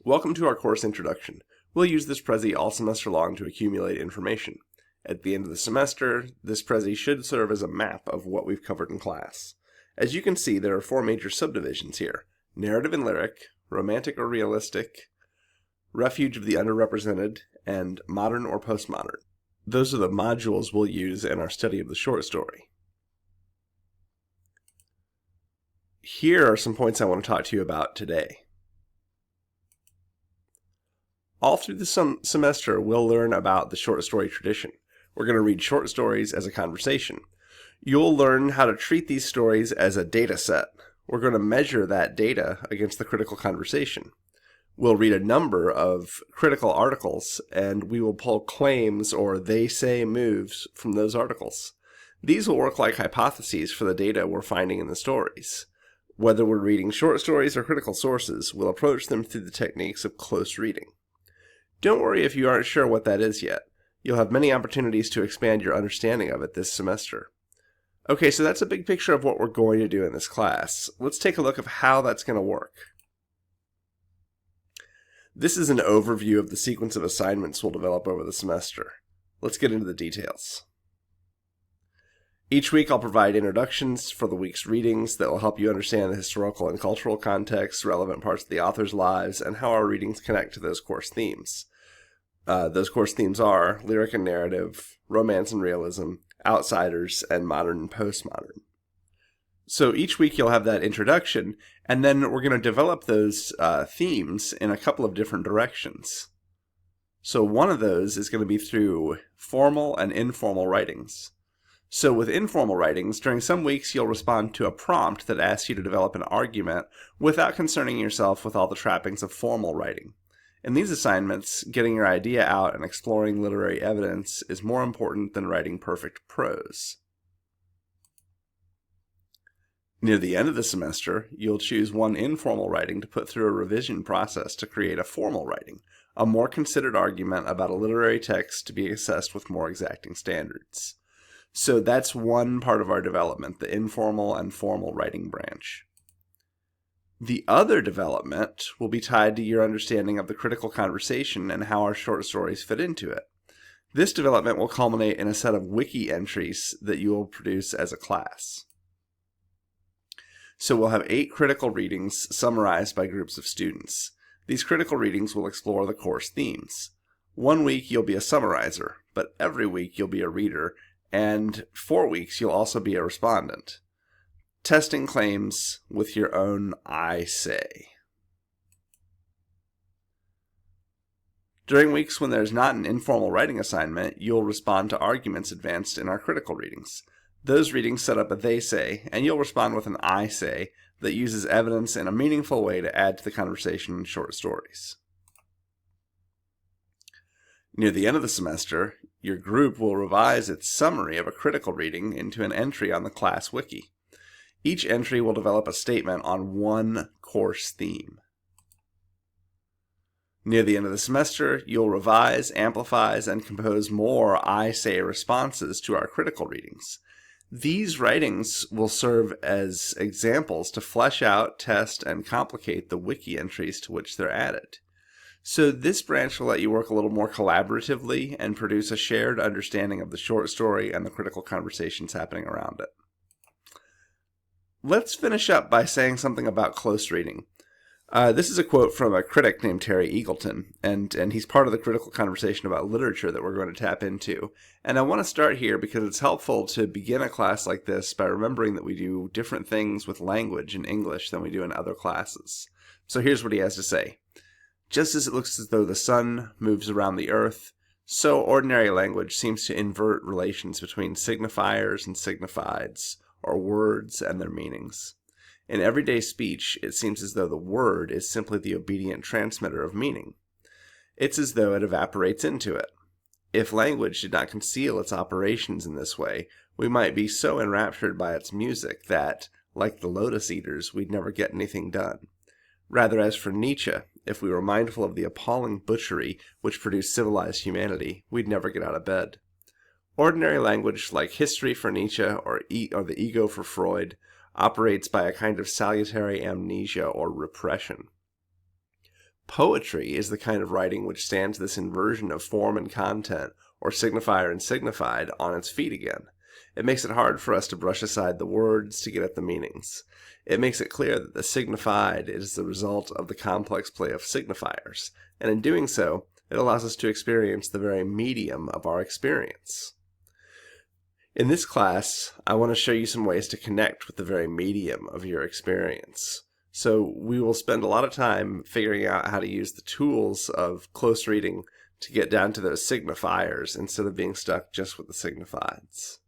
Welcome to our course introduction. We'll use this Prezi all semester long to accumulate information. At the end of the semester, this Prezi should serve as a map of what we've covered in class. As you can see, there are four major subdivisions here: narrative and lyric, romantic or realistic, refuge of the underrepresented, and modern or postmodern. Those are the modules we'll use in our study of the short story. Here are some points I want to talk to you about today. All through the semester, we'll learn about the short story tradition. We're going to read short stories as a conversation. You'll learn how to treat these stories as a data set. We're going to measure that data against the critical conversation. We'll read a number of critical articles, and we will pull claims or they say moves from those articles. These will work like hypotheses for the data we're finding in the stories. Whether we're reading short stories or critical sources, we'll approach them through the techniques of close reading. Don't worry if you aren't sure what that is yet. You'll have many opportunities to expand your understanding of it this semester. Okay, so that's a big picture of what we're going to do in this class. Let's take a look at how that's going to work. This is an overview of the sequence of assignments we'll develop over the semester. Let's get into the details. Each week I'll provide introductions for the week's readings that will help you understand the historical and cultural context, relevant parts of the author's lives, and how our readings connect to those course themes. Those course themes are lyric and narrative, romance and realism, outsiders, and modern and postmodern. So each week you'll have that introduction, and then we're going to develop those themes in a couple of different directions. So one of those is going to be through formal and informal writings. So with informal writings, during some weeks you'll respond to a prompt that asks you to develop an argument without concerning yourself with all the trappings of formal writing. In these assignments, getting your idea out and exploring literary evidence is more important than writing perfect prose. Near the end of the semester, you'll choose one informal writing to put through a revision process to create a formal writing, a more considered argument about a literary text to be assessed with more exacting standards. So that's one part of our development, the informal and formal writing branch. The other development will be tied to your understanding of the critical conversation and how our short stories fit into it. This development will culminate in a set of wiki entries that you will produce as a class. So we'll have 8 critical readings summarized by groups of students. These critical readings will explore the course themes. One week you'll be a summarizer, but every week you'll be a reader, and 4 weeks you'll also be a respondent. Testing claims with your own I say. During weeks when there's not an informal writing assignment, you'll respond to arguments advanced in our critical readings. Those readings set up a they say, and you'll respond with an I say that uses evidence in a meaningful way to add to the conversation in short stories. Near the end of the semester, your group will revise its summary of a critical reading into an entry on the class wiki. Each entry will develop a statement on one course theme. Near the end of the semester, you'll revise, amplify, and compose more I say responses to our critical readings. These writings will serve as examples to flesh out, test, and complicate the wiki entries to which they're added. So this branch will let you work a little more collaboratively and produce a shared understanding of the short story and the critical conversations happening around it. Let's finish up by saying something about close reading. This is a quote from a critic named Terry Eagleton, and he's part of the critical conversation about literature that we're going to tap into. And I want to start here because it's helpful to begin a class like this by remembering that we do different things with language in English than we do in other classes. So here's what he has to say. Just as it looks as though the sun moves around the earth, so ordinary language seems to invert relations between signifiers and signifieds, or words and their meanings. In everyday speech, it seems as though the word is simply the obedient transmitter of meaning. It's as though it evaporates into it. If language did not conceal its operations in this way, we might be so enraptured by its music that, like the lotus eaters, we'd never get anything done. Rather, as for Nietzsche, if we were mindful of the appalling butchery which produced civilized humanity, we'd never get out of bed. Ordinary language, like history for Nietzsche or the ego for Freud, operates by a kind of salutary amnesia or repression. Poetry is the kind of writing which stands this inversion of form and content, or signifier and signified, on its feet again. It makes it hard for us to brush aside the words to get at the meanings. It makes it clear that the signified is the result of the complex play of signifiers, and in doing so, it allows us to experience the very medium of our experience. In this class, I want to show you some ways to connect with the very medium of your experience. So we will spend a lot of time figuring out how to use the tools of close reading to get down to those signifiers instead of being stuck just with the signifieds.